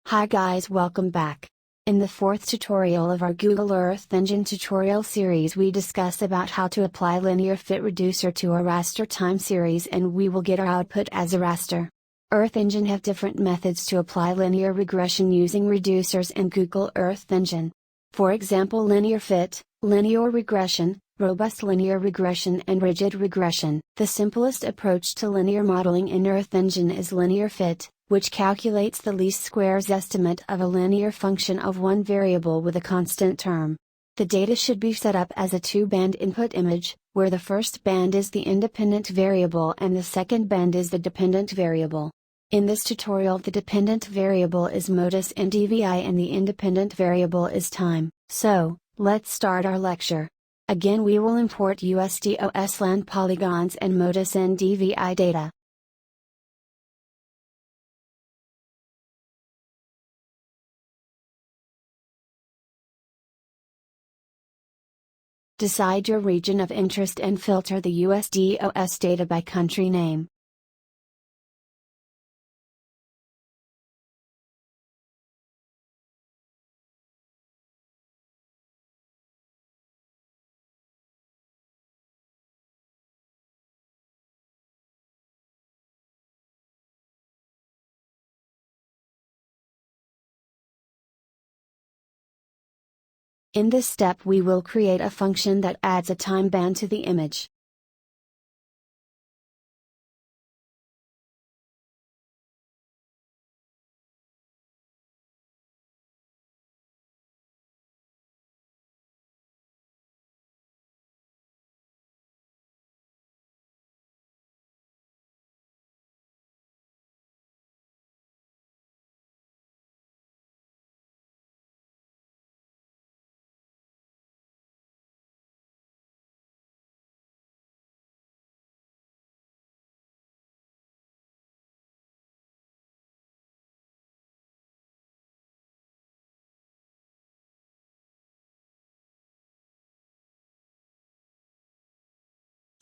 Hi guys, welcome back. In the fourth tutorial of our Google Earth Engine tutorial series, we discuss about how to apply linear fit reducer to a raster time series, and we will get our output as a raster. Earth Engine have different methods to apply linear regression using reducers in Google Earth Engine. For example, linear fit, linear regression, robust linear regression and rigid regression. The simplest approach to linear modeling in Earth Engine is linear fit, which calculates the least squares estimate of a linear function of one variable with a constant term. The data should be set up as a two-band input image, where the first band is the independent variable and the second band is the dependent variable. In this tutorial, the dependent variable is Modis NDVI and the independent variable is time. So, let's start our lecture. Again, we will import USDOSLAN polygons and Modis NDVI data. Decide your region of interest and filter the USDOS data by country name. In this step, we will create a function that adds a time band to the image.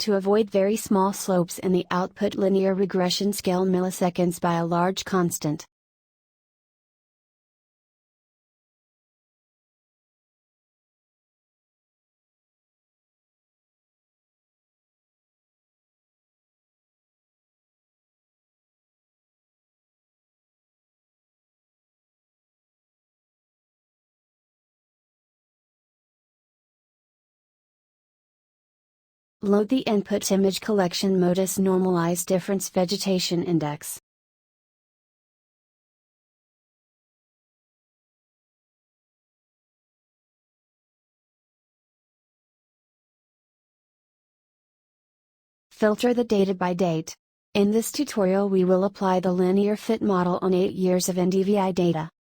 To avoid very small slopes in the output, linear regression scale milliseconds by a large constant. Load the input image collection Modis normalized difference vegetation index. Filter the data by date. In this tutorial, we will apply the linear fit model on 8 years of NDVI data.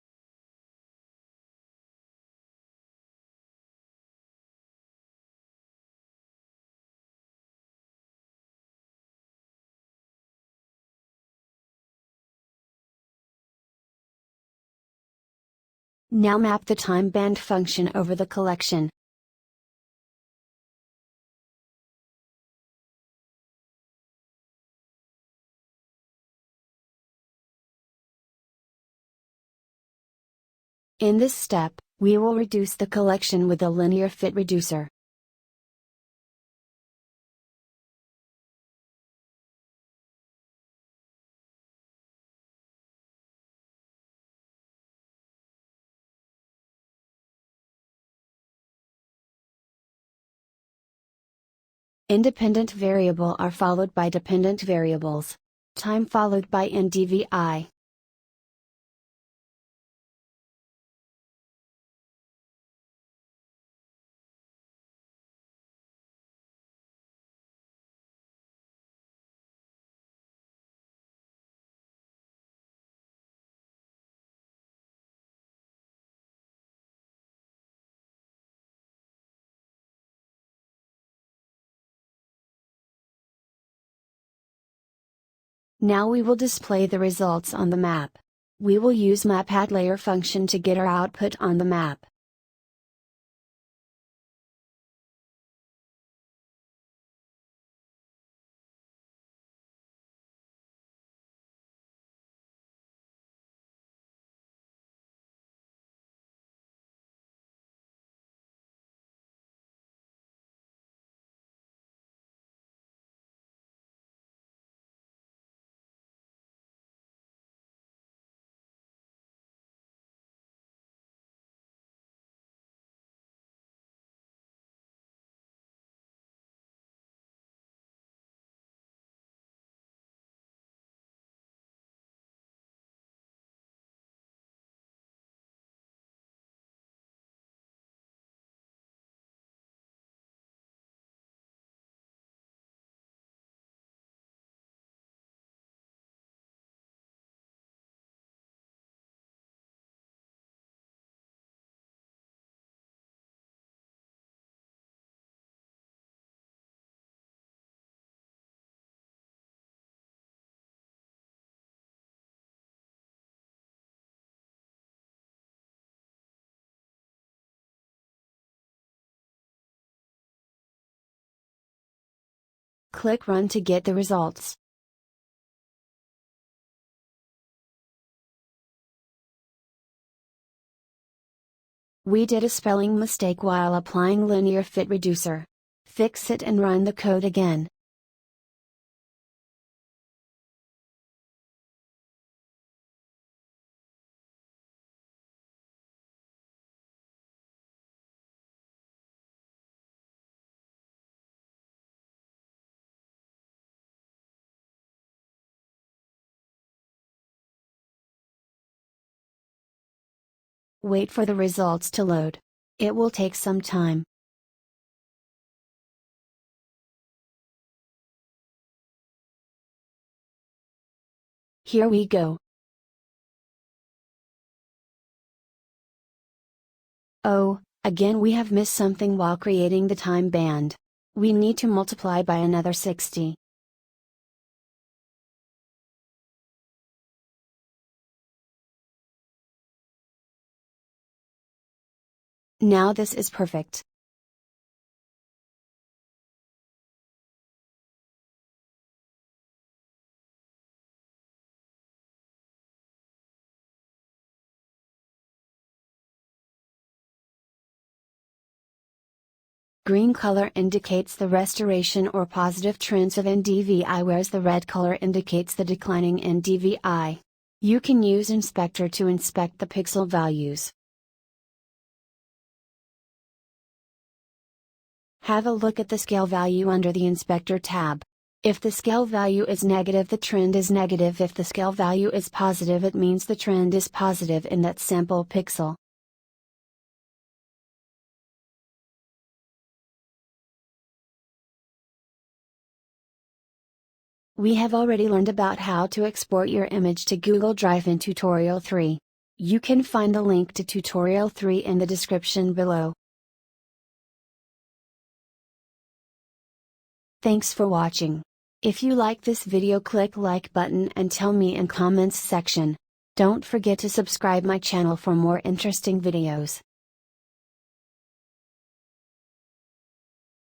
Now map the time band function over the collection. In this step, we will reduce the collection with a linear fit reducer. Independent variable are followed by dependent variables. Time followed by NDVI. Now we will display the results on the map. We will use map_addLayer function to get our output on the map. Click Run to get the results. We did a spelling mistake while applying linear fit reducer. Fix it and run the code again. Wait for the results to load. It will take some time. Here we go. Oh, again we have missed something while creating the time band. We need to multiply by another 60. Now this is perfect. Green color indicates the restoration or positive trends of NDVI, whereas the red color indicates the declining NDVI. You can use Inspector to inspect the pixel values. Have a look at the scale value under the Inspector tab. If the scale value is negative, the trend is negative. If the scale value is positive, it means the trend is positive in that sample pixel. We have already learned about how to export your image to Google Drive in Tutorial 3. You can find the link to Tutorial 3 in the description below. Thanks for watching. If you like this video, click like button and tell me in comments section. Don't forget to subscribe my channel for more interesting videos.